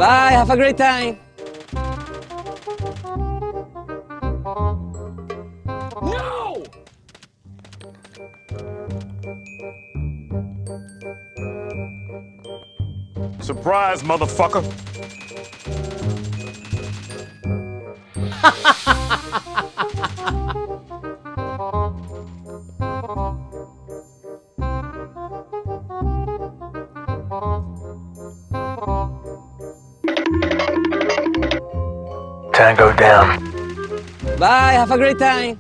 Bye, have a great time. No! Surprise, motherfucker. Tango down. Bye, have a great time.